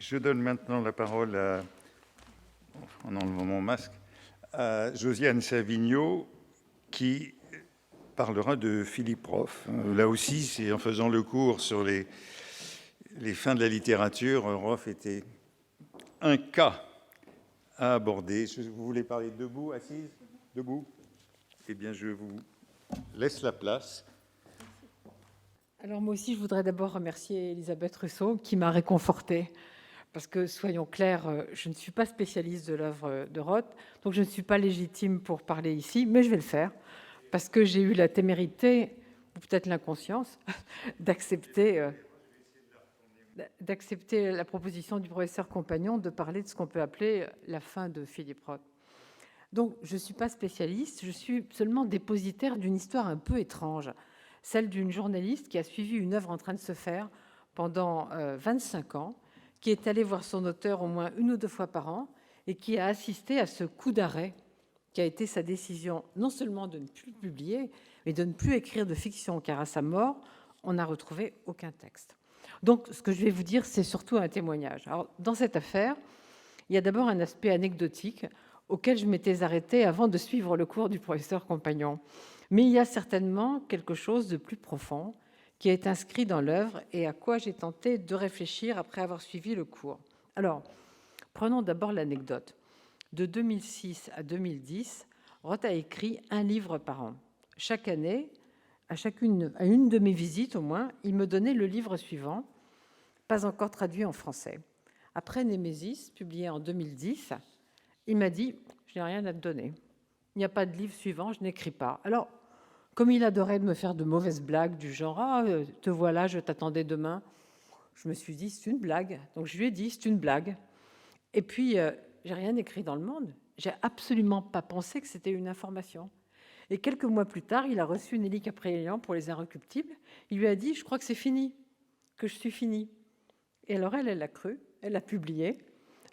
Je donne maintenant la parole, en enlevant mon masque, à Josiane Savigno, qui parlera de Philippe Roth. Là aussi, c'est en faisant le cours sur les fins de la littérature, Roth était un cas à aborder. Vous voulez parler debout, assise? Debout? Eh bien, je vous laisse la place. Alors moi aussi, je voudrais d'abord remercier Elisabeth Russo qui m'a réconfortée. Parce que, soyons clairs, je ne suis pas spécialiste de l'œuvre de Roth, donc je ne suis pas légitime pour parler ici, mais je vais le faire, parce que j'ai eu la témérité, ou peut-être l'inconscience, d'accepter la proposition du professeur Compagnon de parler de ce qu'on peut appeler la fin de Philippe Roth. Donc, je ne suis pas spécialiste, je suis seulement dépositaire d'une histoire un peu étrange, celle d'une journaliste qui a suivi une œuvre en train de se faire pendant 25 ans, qui est allée voir son auteur au moins une ou deux fois par an et qui a assisté à ce coup d'arrêt qui a été sa décision, non seulement de ne plus publier, mais de ne plus écrire de fiction, car à sa mort, on n'a retrouvé aucun texte. Donc, ce que je vais vous dire, c'est surtout un témoignage. Alors, dans cette affaire, il y a d'abord un aspect anecdotique auquel je m'étais arrêtée avant de suivre le cours du professeur Compagnon. Mais il y a certainement quelque chose de plus profond qui est inscrit dans l'œuvre et à quoi j'ai tenté de réfléchir après avoir suivi le cours. Alors, prenons d'abord l'anecdote. De 2006 à 2010, Roth a écrit un livre par an. Chaque année, à une de mes visites au moins, il me donnait le livre suivant, pas encore traduit en français. Après Némésis, publié en 2010, il m'a dit « Je n'ai rien à te donner. Il n'y a pas de livre suivant, je n'écris pas. » Alors, comme il adorait me faire de mauvaises blagues du genre « Ah, te voilà, je t'attendais demain », je me suis dit « C'est une blague. » Donc, je lui ai dit « C'est une blague. » Et puis, j'ai rien écrit dans le monde. J'ai absolument pas pensé que c'était une information. Et quelques mois plus tard, il a reçu Nelly Capriélian pour Les Inrecuptibles. Il lui a dit « Je crois que c'est fini, que je suis fini. » Et alors, elle l'a cru, elle l'a publié.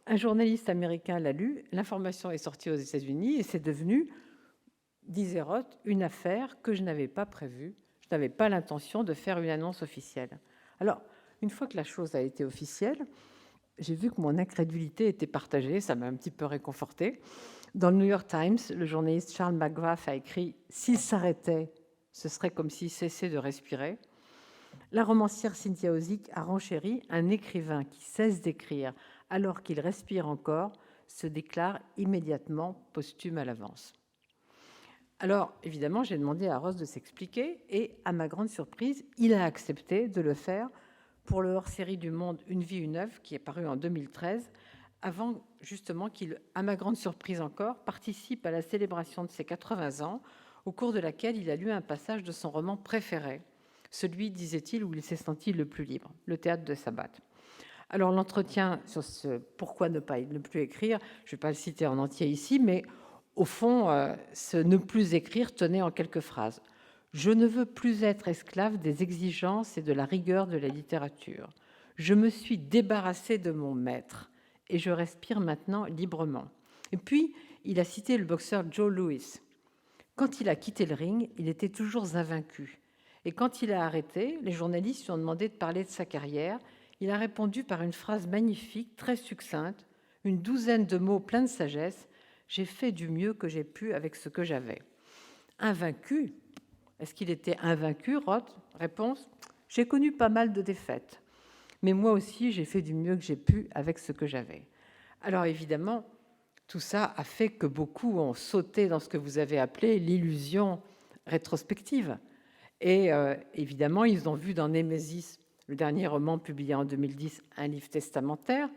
Un journaliste américain l'a lu, l'information est sortie aux États-Unis et c'est devenu, disait Roth, une affaire que je n'avais pas prévue. Je n'avais pas l'intention de faire une annonce officielle. Alors, une fois que la chose a été officielle, j'ai vu que mon incrédulité était partagée, ça m'a un petit peu réconfortée. Dans le New York Times, le journaliste Charles McGrath a écrit « S'il s'arrêtait, ce serait comme s'il cessait de respirer ». La romancière Cynthia Ozick a renchéri, un écrivain qui cesse d'écrire alors qu'il respire encore se déclare immédiatement posthume à l'avance. Alors, évidemment, j'ai demandé à Roth de s'expliquer et, à ma grande surprise, il a accepté de le faire pour le hors-série du Monde Une vie, une œuvre, qui est paru en 2013, avant justement qu'il, à ma grande surprise encore, participe à la célébration de ses 80 ans, au cours de laquelle il a lu un passage de son roman préféré, celui, disait-il, où il s'est senti le plus libre, Le théâtre de Sabbat. Alors l'entretien sur ce pourquoi ne plus écrire, je ne vais pas le citer en entier ici, mais au fond, ce ne plus écrire tenait en quelques phrases. Je ne veux plus être esclave des exigences et de la rigueur de la littérature. Je me suis débarrassé de mon maître et je respire maintenant librement. Et puis, il a cité le boxeur Joe Louis. Quand il a quitté le ring, il était toujours invaincu. Et quand il a arrêté, les journalistes lui ont demandé de parler de sa carrière. Il a répondu par une phrase magnifique, très succincte, une douzaine de mots pleins de sagesse. « J'ai fait du mieux que j'ai pu avec ce que j'avais. » Invaincu. Est-ce qu'il était invaincu, Roth? Réponse, j'ai connu pas mal de défaites. Mais moi aussi, j'ai fait du mieux que j'ai pu avec ce que j'avais. Alors évidemment, tout ça a fait que beaucoup ont sauté dans ce que vous avez appelé l'illusion rétrospective. Et évidemment, ils ont vu dans Némésis, le dernier roman publié en 2010, un livre testamentaire,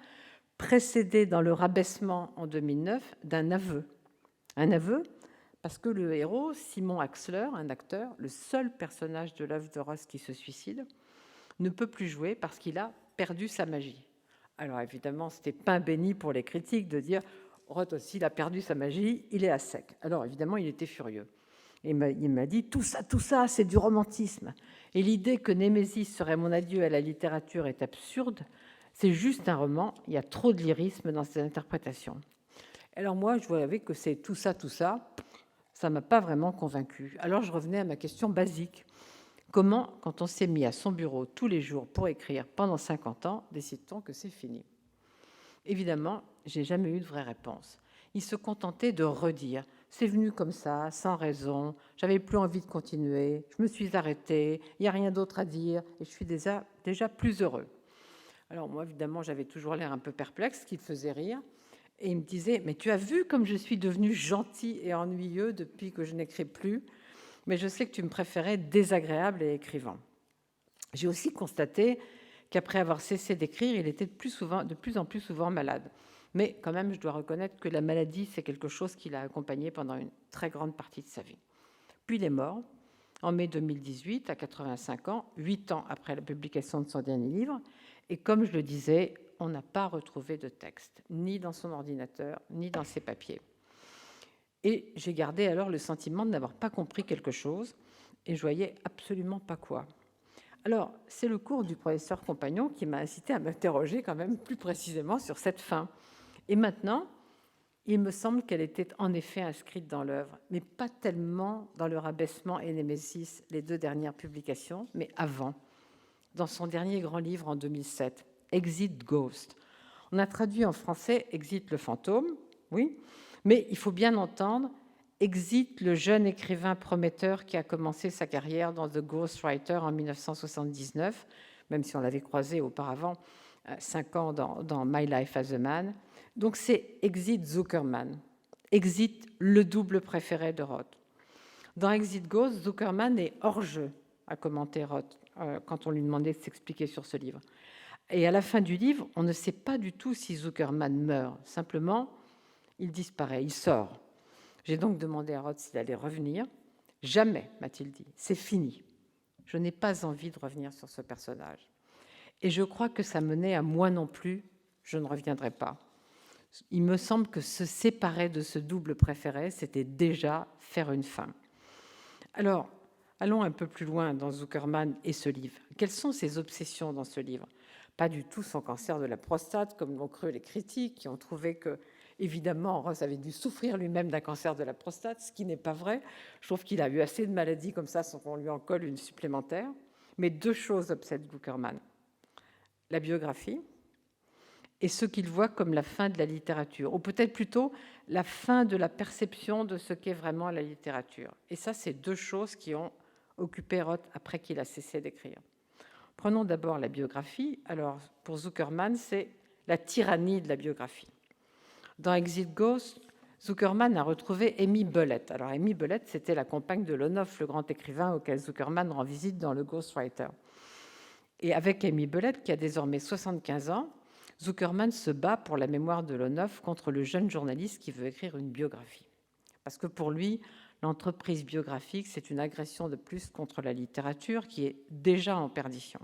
précédé dans le rabaissement en 2009 d'un aveu. Un aveu parce que le héros, Simon Axler, un acteur, le seul personnage de l'œuvre de Roth qui se suicide, ne peut plus jouer parce qu'il a perdu sa magie. Alors évidemment, c'était pain béni pour les critiques de dire Roth aussi, il a perdu sa magie, il est à sec. Alors évidemment, il était furieux. Et il m'a dit, tout ça, c'est du romantisme. Et l'idée que Némésis serait mon adieu à la littérature est absurde. C'est juste un roman, il y a trop de lyrisme dans ses interprétations. Alors moi, je voyais que c'est tout ça ne m'a pas vraiment convaincue. Alors je revenais à ma question basique. Comment, quand on s'est mis à son bureau tous les jours pour écrire pendant 50 ans, décide-t-on que c'est fini? Évidemment, j'ai jamais eu de vraie réponse. Il se contentait de redire. C'est venu comme ça, sans raison, j'avais plus envie de continuer, je me suis arrêtée, il n'y a rien d'autre à dire, et je suis déjà plus heureux. Alors moi, évidemment, j'avais toujours l'air un peu perplexe, ce qui le faisait rire, et il me disait, mais tu as vu comme je suis devenu gentil et ennuyeux depuis que je n'écris plus, mais je sais que tu me préférais désagréable et écrivant. J'ai aussi constaté qu'après avoir cessé d'écrire, il était de plus en plus souvent malade. Mais quand même, je dois reconnaître que la maladie, c'est quelque chose qui l'a accompagné pendant une très grande partie de sa vie. Puis il est mort en mai 2018, à 85 ans, 8 ans après la publication de son dernier livre. Et comme je le disais, on n'a pas retrouvé de texte, ni dans son ordinateur, ni dans ses papiers. Et j'ai gardé alors le sentiment de n'avoir pas compris quelque chose, et je voyais absolument pas quoi. Alors, c'est le cours du professeur Compagnon qui m'a incité à m'interroger quand même plus précisément sur cette fin. Et maintenant, il me semble qu'elle était en effet inscrite dans l'œuvre, mais pas tellement dans le Rabaissement et Némésis, les deux dernières publications, mais avant, dans son dernier grand livre en 2007, Exit Ghost. On a traduit en français Exit le fantôme, oui, mais il faut bien entendre Exit le jeune écrivain prometteur qui a commencé sa carrière dans The Ghostwriter en 1979, même si on l'avait croisé auparavant, 5 ans dans My Life as a Man. Donc c'est Exit Zuckerman, Exit le double préféré de Roth. Dans Exit Ghost, Zuckerman est hors jeu, a commenté Roth quand on lui demandait de s'expliquer sur ce livre. Et à la fin du livre, on ne sait pas du tout si Zuckerman meurt. Simplement, il disparaît, il sort. J'ai donc demandé à Roth s'il allait revenir. Jamais, m'a-t-il dit, c'est fini. Je n'ai pas envie de revenir sur ce personnage. Et je crois que ça menait à moi non plus, je ne reviendrai pas. Il me semble que se séparer de ce double préféré, c'était déjà faire une fin. Alors, allons un peu plus loin dans Zuckerman et ce livre. Quelles sont ses obsessions dans ce livre? Pas du tout son cancer de la prostate, comme l'ont cru les critiques, qui ont trouvé que, évidemment, Roth avait dû souffrir lui-même d'un cancer de la prostate, ce qui n'est pas vrai. Je trouve qu'il a eu assez de maladies comme ça sans qu'on lui en colle une supplémentaire. Mais deux choses obsèdent Zuckerman. La biographie et ce qu'il voit comme la fin de la littérature, ou peut-être plutôt la fin de la perception de ce qu'est vraiment la littérature. Et ça, c'est deux choses qui ont occupé Roth après qu'il a cessé d'écrire. Prenons d'abord la biographie. Alors, pour Zuckerman, c'est la tyrannie de la biographie. Dans Exit Ghost, Zuckerman a retrouvé Amy Bellett. Alors, Amy Bellett, c'était la compagne de Lonoff, le grand écrivain auquel Zuckerman rend visite dans le Ghostwriter. Et avec Amy Bellett, qui a désormais 75 ans, Zuckerman se bat pour la mémoire de Lonoff contre le jeune journaliste qui veut écrire une biographie. Parce que pour lui, l'entreprise biographique, c'est une agression de plus contre la littérature qui est déjà en perdition.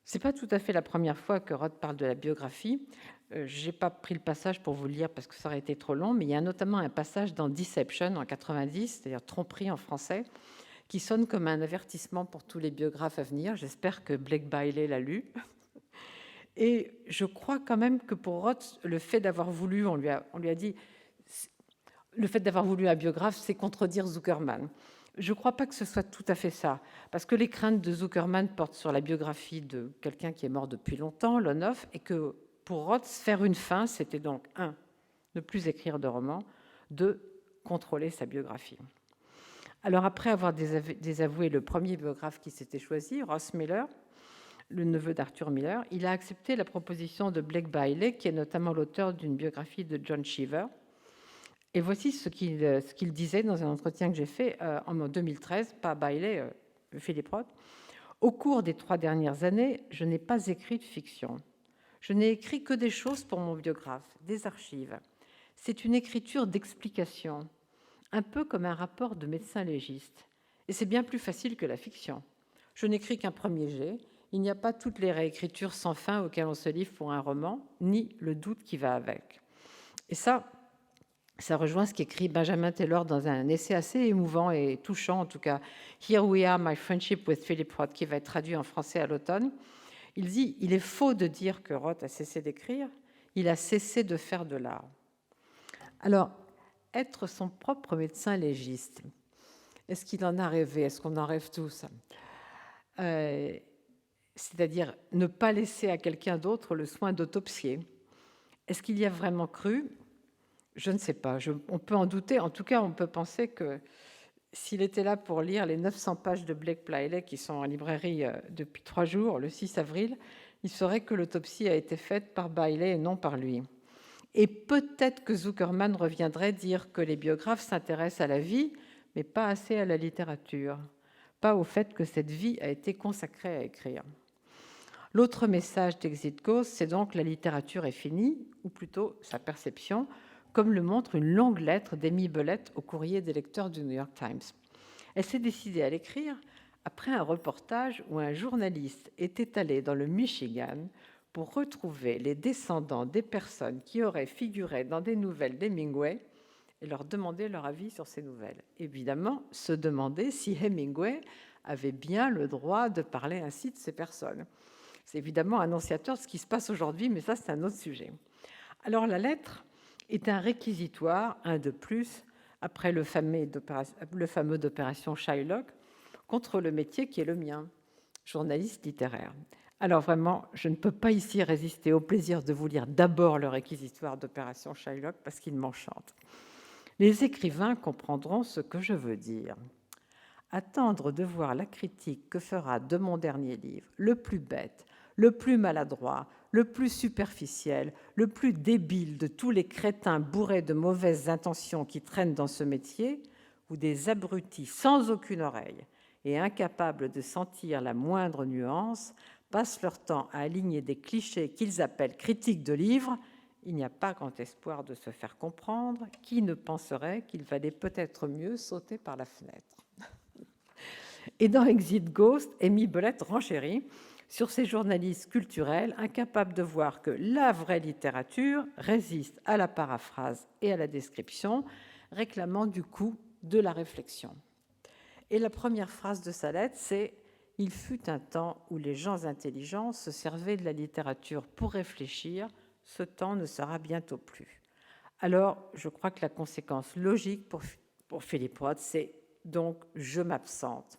Ce n'est pas tout à fait la première fois que Roth parle de la biographie. Je n'ai pas pris le passage pour vous le lire parce que ça aurait été trop long, mais il y a notamment un passage dans Deception en 90, c'est-à-dire Tromperie en français, qui sonne comme un avertissement pour tous les biographes à venir. J'espère que Blake Bailey l'a lu. Et je crois quand même que pour Roth, le fait d'avoir voulu, on lui a dit, le fait d'avoir voulu un biographe, c'est contredire Zuckerman. Je ne crois pas que ce soit tout à fait ça, parce que les craintes de Zuckerman portent sur la biographie de quelqu'un qui est mort depuis longtemps, Lonoff, et que pour Roth, faire une fin, c'était donc 1, ne plus écrire de romans, 2, contrôler sa biographie. Alors après avoir désavoué le premier biographe qui s'était choisi, Ross Miller, le neveu d'Arthur Miller, il a accepté la proposition de Blake Bailey, qui est notamment l'auteur d'une biographie de John Cheever. Et voici ce qu'il disait dans un entretien que j'ai fait en 2013, pas Bailey, Philippe Roth. Au cours des 3 dernières années, je n'ai pas écrit de fiction. Je n'ai écrit que des choses pour mon biographe, des archives. C'est une écriture d'explication, un peu comme un rapport de médecin légiste. Et c'est bien plus facile que la fiction. Je n'écris qu'un premier jet. Il n'y a pas toutes les réécritures sans fin auxquelles on se livre pour un roman, ni le doute qui va avec. Et ça rejoint ce qu'écrit Benjamin Taylor dans un essai assez émouvant et touchant, en tout cas, Here We Are, My Friendship with Philip Roth, qui va être traduit en français à l'automne. Il dit « Il est faux de dire que Roth a cessé d'écrire, il a cessé de faire de l'art. » Alors, être son propre médecin légiste, est-ce qu'il en a rêvé? Est-ce qu'on en rêve tous? C'est-à-dire ne pas laisser à quelqu'un d'autre le soin d'autopsier, Est-ce qu'il y a vraiment cru? Je ne sais pas. On peut en douter. En tout cas, on peut penser que s'il était là pour lire les 900 pages de Blake Lively qui sont en librairie depuis 3 jours, le 6 avril, il saurait que l'autopsie a été faite par Bailey et non par lui. Et peut-être que Zuckerman reviendrait dire que les biographes s'intéressent à la vie, mais pas assez à la littérature, pas au fait que cette vie a été consacrée à écrire. L'autre message d'Exit Ghost, c'est donc la littérature est finie, ou plutôt sa perception, comme le montre une longue lettre d'Amy Bellette au courrier des lecteurs du New York Times. Elle s'est décidée à l'écrire après un reportage où un journaliste était allé dans le Michigan pour retrouver les descendants des personnes qui auraient figuré dans des nouvelles d'Hemingway et leur demander leur avis sur ces nouvelles. Évidemment, se demander si Hemingway avait bien le droit de parler ainsi de ces personnes. C'est évidemment annonciateur de ce qui se passe aujourd'hui, mais ça, c'est un autre sujet. Alors, la lettre est un réquisitoire, un de plus, après le fameux d'opération Shylock, contre le métier qui est le mien, journaliste littéraire. Alors vraiment, je ne peux pas ici résister au plaisir de vous lire d'abord le réquisitoire d'opération Shylock, parce qu'il m'enchante. Les écrivains comprendront ce que je veux dire. Attendre de voir la critique que fera de mon dernier livre, le plus bête, le plus maladroit, le plus superficiel, le plus débile de tous les crétins bourrés de mauvaises intentions qui traînent dans ce métier, ou des abrutis sans aucune oreille et incapables de sentir la moindre nuance, passent leur temps à aligner des clichés qu'ils appellent critiques de livres, il n'y a pas grand espoir de se faire comprendre. Qui ne penserait qu'il valait peut-être mieux sauter par la fenêtre? Et dans Exit Ghost, Amy Bellette renchérit sur ces journalistes culturels incapables de voir que la vraie littérature résiste à la paraphrase et à la description, réclamant du coup de la réflexion. Et la première phrase de sa lettre, c'est « Il fut un temps où les gens intelligents se servaient de la littérature pour réfléchir, ce temps ne sera bientôt plus. » Alors, je crois que la conséquence logique pour Philippe Roth, c'est donc « je m'absente »,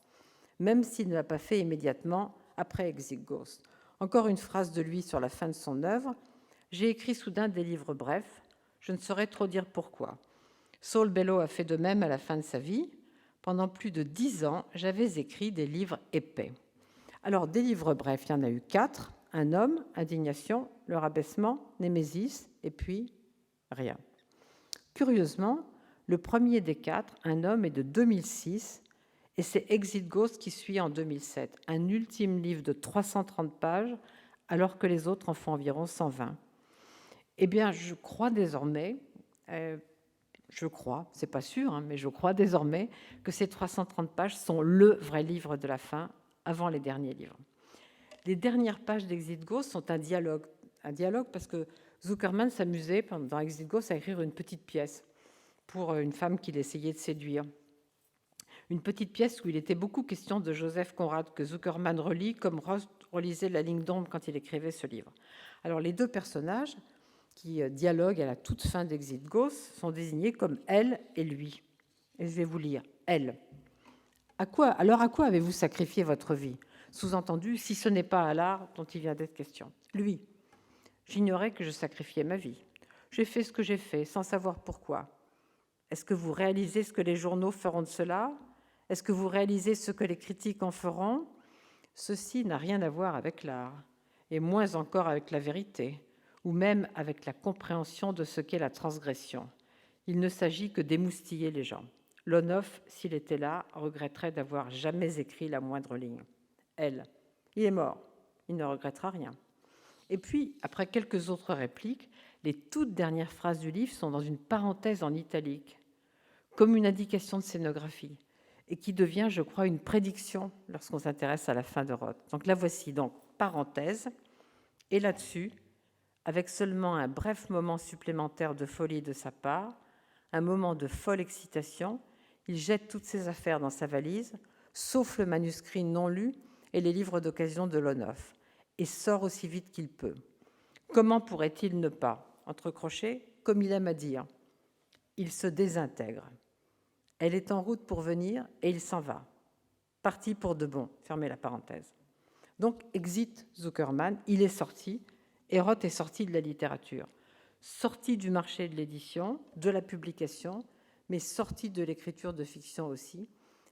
même s'il ne l'a pas fait immédiatement après Exit Ghost. Encore une phrase de lui sur la fin de son œuvre. « J'ai écrit soudain des livres brefs. Je ne saurais trop dire pourquoi. Saul Bellow a fait de même à la fin de sa vie. Pendant plus de 10 ans, j'avais écrit des livres épais. » Alors, des livres brefs, il y en a eu 4. Un homme, Indignation, Le Rabaissement, Némésis, et puis rien. Curieusement, le premier des 4, Un homme, est de 2006, et c'est Exit Ghost qui suit en 2007, un ultime livre de 330 pages, alors que les autres en font environ 120. Eh bien, je crois désormais, c'est pas sûr, hein, mais je crois désormais que ces 330 pages sont le vrai livre de la fin, avant les derniers livres. Les dernières pages d'Exit Ghost sont un dialogue parce que Zuckerman s'amusait dans Exit Ghost à écrire une petite pièce pour une femme qu'il essayait de séduire. Une petite pièce où il était beaucoup question de Joseph Conrad, que Zuckerman relit comme Roth relisait La ligne d'ombre quand il écrivait ce livre. Alors, les deux personnages qui dialoguent à la toute fin d'Exit Ghost sont désignés comme elle et lui. Et je vais vous lire. Elle. Alors, à quoi avez-vous sacrifié votre vie? Sous-entendu, si ce n'est pas à l'art dont il vient d'être question. Lui. J'ignorais que je sacrifiais ma vie. J'ai fait ce que j'ai fait, sans savoir pourquoi. Est-ce que vous réalisez ce que les journaux feront de cela? Est-ce que vous réalisez ce que les critiques en feront? Ceci n'a rien à voir avec l'art, et moins encore avec la vérité, ou même avec la compréhension de ce qu'est la transgression. Il ne s'agit que d'émoustiller les gens. Lonoff, s'il était là, regretterait d'avoir jamais écrit la moindre ligne. Elle. Il est mort. Il ne regrettera rien. Et puis, après quelques autres répliques, les toutes dernières phrases du livre sont dans une parenthèse en italique, comme une indication de scénographie, et qui devient, je crois, une prédiction lorsqu'on s'intéresse à la fin de Roth. Donc la voici, donc, parenthèse, et là-dessus, avec seulement un bref moment supplémentaire de folie de sa part, un moment de folle excitation, il jette toutes ses affaires dans sa valise, sauf le manuscrit non lu et les livres d'occasion de Lonoff, et sort aussi vite qu'il peut. Comment pourrait-il ne pas, entre crochets, comme il aime à dire, il se désintègre. Elle est en route pour venir et il s'en va. Parti pour de bon. Fermez la parenthèse. Donc, exit Zuckerman, il est sorti, et Roth est sorti de la littérature. sortie du marché de l'édition, de la publication, mais sortie de l'écriture de fiction aussi,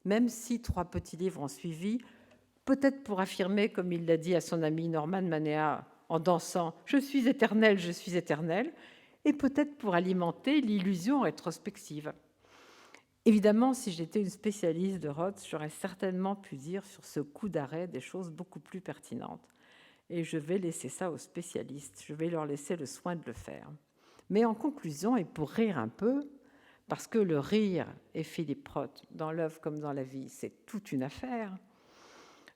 même si 3 petits livres ont suivi, peut-être pour affirmer, comme il l'a dit à son ami Norman Manea en dansant « Je suis éternel, je suis éternel », et peut-être pour alimenter l'illusion rétrospective. Évidemment, si j'étais une spécialiste de Roth, j'aurais certainement pu dire sur ce coup d'arrêt des choses beaucoup plus pertinentes. Et je vais laisser ça aux spécialistes, je vais leur laisser le soin de le faire. Mais en conclusion, et pour rire un peu, parce que le rire et Philippe Roth, dans l'œuvre comme dans la vie, c'est toute une affaire,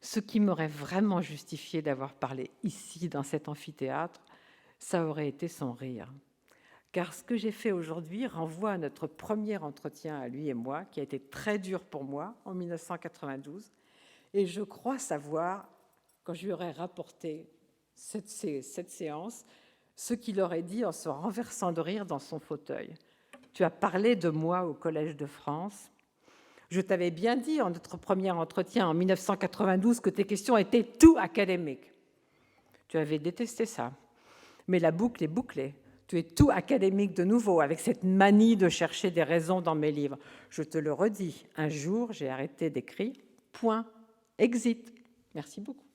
ce qui m'aurait vraiment justifié d'avoir parlé ici, dans cet amphithéâtre, ça aurait été son rire. Car ce que j'ai fait aujourd'hui renvoie à notre premier entretien à lui et moi, qui a été très dur pour moi en 1992. Et je crois savoir, quand je lui aurais rapporté cette séance, ce qu'il aurait dit en se renversant de rire dans son fauteuil. « Tu as parlé de moi au Collège de France. Je t'avais bien dit en notre premier entretien en 1992 que tes questions étaient tout académiques. Tu avais détesté ça. Mais la boucle est bouclée. Tu es tout académique de nouveau, avec cette manie de chercher des raisons dans mes livres. Je te le redis, un jour, j'ai arrêté d'écrire. Point. Exit. » Merci beaucoup.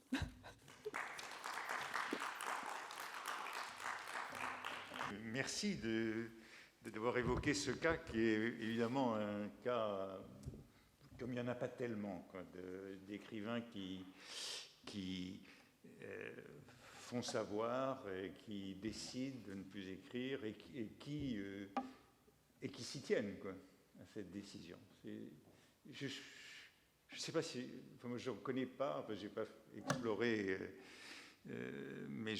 Merci d'avoir évoqué ce cas qui est évidemment un cas, comme il n'y en a pas tellement, d'écrivains qui font savoir et qui décident de ne plus écrire et qui s'y tiennent à cette décision. Je ne sais pas si... Enfin, moi, je ne connais pas, enfin, je n'ai pas exploré, mais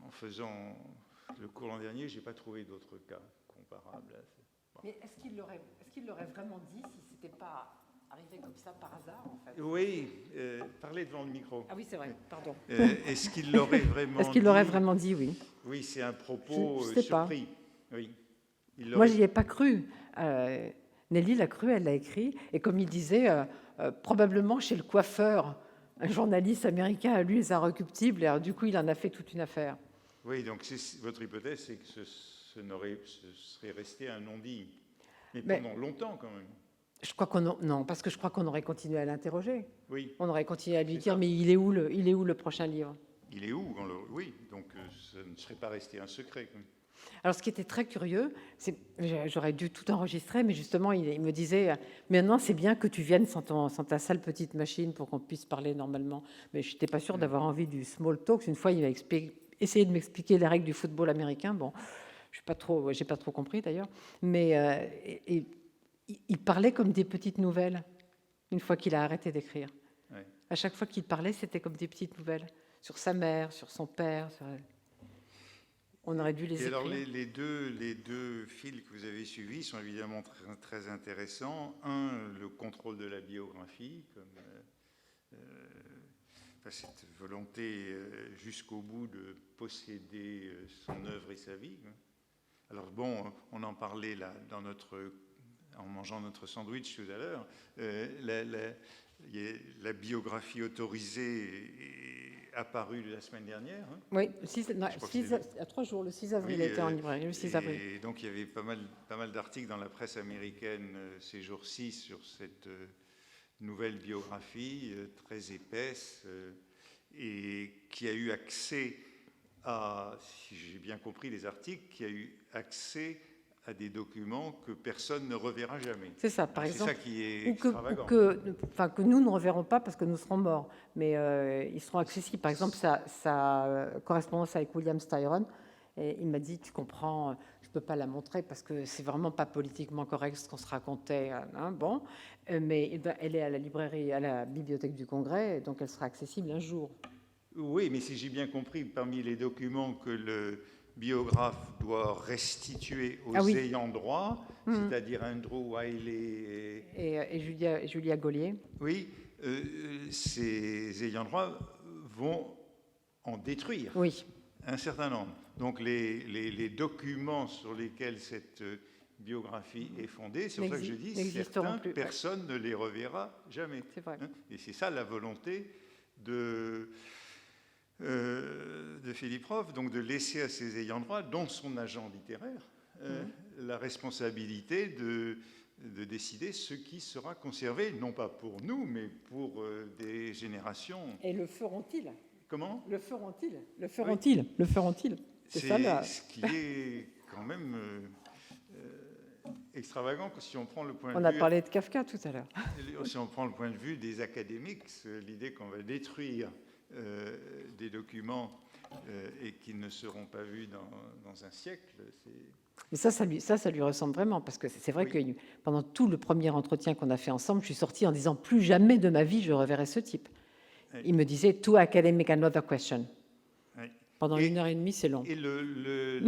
en faisant le cours l'an dernier, je n'ai pas trouvé d'autres cas comparables. Bon. Mais est-ce qu'il l'aurait vraiment dit si ce n'était pas arrivé comme ça par hasard, en fait? Oui, parlez devant le micro. Ah oui, c'est vrai, pardon. Est-ce qu'il l'aurait vraiment dit? Est-ce qu'il l'aurait vraiment dit, oui. Oui, c'est un propos je sais surpris. Pas. Oui. Moi, je n'y ai pas cru. Nelly l'a cru, elle l'a écrit. Et comme il disait, probablement chez le coiffeur, un journaliste américain a lu Les Inrecuptibles, et alors, du coup, il en a fait toute une affaire. Oui, donc votre hypothèse, c'est que ce serait resté un non-dit. Mais pendant longtemps, quand même. Je crois non, parce que je crois qu'on aurait continué à l'interroger. Oui. On aurait continué à lui dire, mais il est où le prochain livre? Il est où? Oui, donc ça ne serait pas resté un secret. Alors, ce qui était très curieux, j'aurais dû tout enregistrer, mais justement, il me disait, maintenant, c'est bien que tu viennes sans ta sale petite machine pour qu'on puisse parler normalement. Mais je n'étais pas sûre d'avoir envie du small talk. Une fois, il m'a essayé de m'expliquer les règles du football américain. Bon, j'ai pas trop compris d'ailleurs. Mais il parlait comme des petites nouvelles, une fois qu'il a arrêté d'écrire. Ouais. À chaque fois qu'il parlait, c'était comme des petites nouvelles sur sa mère, sur son père. On aurait dû les écrire. Alors, les deux fils que vous avez suivis sont évidemment très, très intéressants. Un, le contrôle de la biographie, comme cette volonté jusqu'au bout de posséder son œuvre et sa vie. Alors bon, on en parlait là en mangeant notre sandwich tout à l'heure. La biographie autorisée est apparue la semaine dernière. Hein. Oui, à 3 jours, le 6 avril, était en librairie, le 6 avril. Et donc, il y avait pas mal d'articles dans la presse américaine ces jours-ci sur cette nouvelle biographie très épaisse et qui a eu accès à, si j'ai bien compris les articles, qui a eu accès à des documents que personne ne reverra jamais. C'est ça, par exemple. C'est ça qui est extravagant. Que nous ne reverrons pas parce que nous serons morts, mais ils seront accessibles. Par exemple, sa correspondance avec William Styron, et il m'a dit, tu comprends, je ne peux pas la montrer parce que c'est vraiment pas politiquement correct ce qu'on se racontait. Hein, bon, mais elle est à la librairie, à la bibliothèque du Congrès, donc elle sera accessible un jour. Oui, mais si j'ai bien compris, parmi les documents que le biographe doit restituer aux ayants droit, c'est-à-dire Andrew Wiley et Julia Gaulier. Oui, ces ayants droit vont en détruire un certain nombre. Donc les documents sur lesquels cette biographie est fondée, c'est pour ça que je dis, personne ne les reverra jamais. C'est vrai. Et c'est ça la volonté de de Philippe Roth, donc de laisser à ses ayants droit, dont son agent littéraire, la responsabilité de décider ce qui sera conservé, non pas pour nous, mais pour des générations. Et le feront-ils? Comment? Le feront-ils? Le feront-ils? Le feront-ils? C'est ça, là. ce qui est quand même extravagant si on prend le point de On vue. a parlé de Kafka tout à l'heure. Si on prend le point de vue des académiques, l'idée qu'on va détruire des documents et qu'ils ne seront pas vus dans un siècle, c'est. Mais ça lui ressemble vraiment, parce que c'est vrai Oui. que pendant tout le premier entretien qu'on a fait ensemble, je suis sortie en disant plus jamais de ma vie je reverrai ce type. Oui. Il me disait too academic, another question. Oui. Pendant 1h30, c'est long. Et le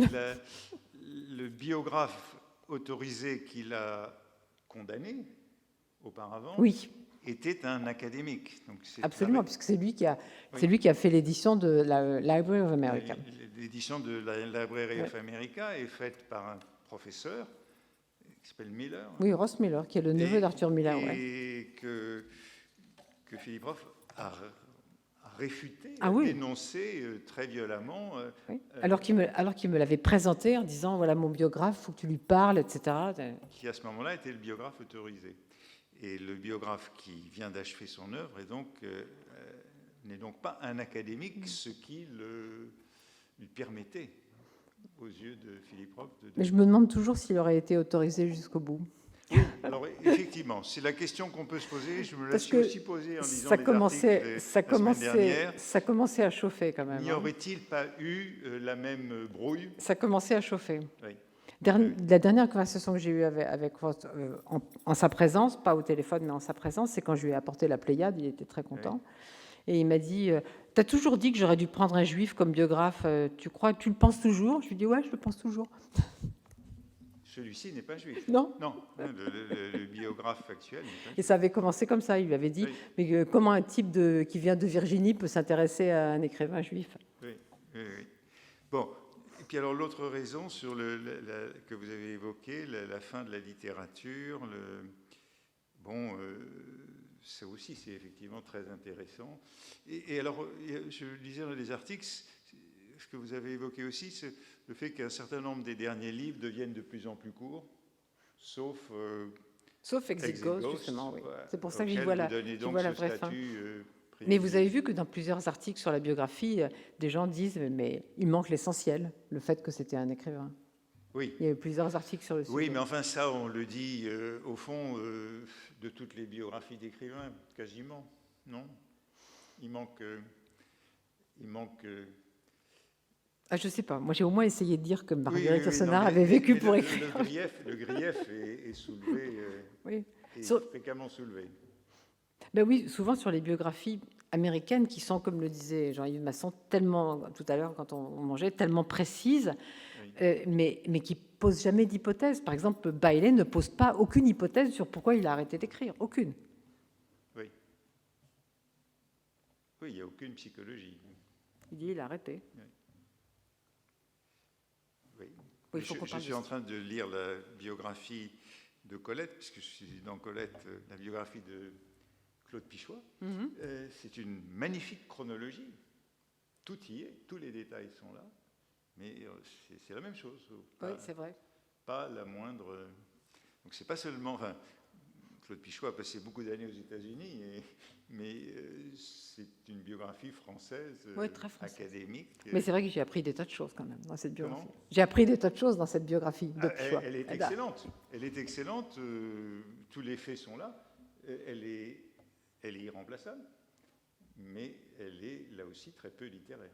biographe autorisé qu'il a condamné auparavant Oui, était un académique. Donc absolument, puisque c'est lui qui a fait l'édition de la Library of America. L'édition de la Library of America est faite par un professeur qui s'appelle Miller. Oui, Ross Miller, qui est le neveu d'Arthur Miller. Et que Philippe Roth a réfuté, dénoncé très violemment. Oui. Alors qu'il me l'avait présenté en disant, voilà mon biographe, il faut que tu lui parles, etc. Qui à ce moment-là était le biographe autorisé. Et le biographe qui vient d'achever son œuvre n'est donc pas un académique, ce qui lui permettait, aux yeux de Philippe Roth. Mais je me demande toujours s'il aurait été autorisé jusqu'au bout. Oui, alors effectivement, c'est la question qu'on peut se poser. Je me la suis aussi posée en lisant les articles la semaine dernière. Ça commençait à chauffer quand même. N'y aurait-il pas eu la même brouille? Ça commençait à chauffer. Oui. La dernière conversation que j'ai eue avec Roth, en sa présence, pas au téléphone, mais en sa présence, c'est quand je lui ai apporté la Pléiade, il était très content. Oui. Et il m'a dit, tu as toujours dit que j'aurais dû prendre un juif comme biographe, tu le penses toujours? Je lui ai dit, ouais, je le pense toujours. Celui-ci n'est pas juif. Non. Non, le biographe actuel n'est pas juif. Et ça avait commencé comme ça, il lui avait dit, oui. Mais comment un type qui vient de Virginie peut s'intéresser à un écrivain juif? Oui. Bon. Et puis alors l'autre raison que vous avez évoquée, la fin de la littérature, ça aussi c'est effectivement très intéressant. Et alors, je lisais dans les articles, ce que vous avez évoqué aussi, c'est le fait qu'un certain nombre des derniers livres deviennent de plus en plus courts, sauf Exit Ghost, justement, oui. C'est pour ça que j'y vois la vraie fin. Mais Mais vous avez vu que dans plusieurs articles sur la biographie, des gens disent mais il manque l'essentiel, le fait que c'était un écrivain. Oui. Il y a eu plusieurs articles sur le sujet. Oui, mais enfin ça, on le dit au fond de toutes les biographies d'écrivains, quasiment, non? Il manque. Je ne sais pas. Moi, j'ai au moins essayé de dire que Marguerite Yourcenar avait vécu pour écrire. Le grief est soulevé, fréquemment soulevé. Ben oui, souvent sur les biographies américaines qui sont, comme le disait Jean-Yves Masson, tellement, tout à l'heure quand on mangeait, tellement précises, oui. mais qui ne posent jamais d'hypothèse. Par exemple, Bailey ne pose pas aucune hypothèse sur pourquoi il a arrêté d'écrire. Aucune. Oui. Oui, il n'y a aucune psychologie. Il dit il a arrêté. Oui. Oui, je suis en train de lire la biographie de Colette, puisque je suis dans Colette, la biographie de Claude Pichois. C'est une magnifique chronologie. Tout y est, tous les détails sont là, mais c'est la même chose. Oui, c'est vrai. Pas la moindre. Donc c'est pas seulement. Enfin, Claude Pichois a passé beaucoup d'années aux États-Unis, mais c'est une biographie française, très française, académique. Mais c'est vrai que j'ai appris des tas de choses quand même dans cette biographie. J'ai appris des tas de choses dans cette biographie de Pichois. Elle est excellente. Elle est excellente. Tous les faits sont là. Elle est irremplaçable, mais elle est là aussi très peu littéraire.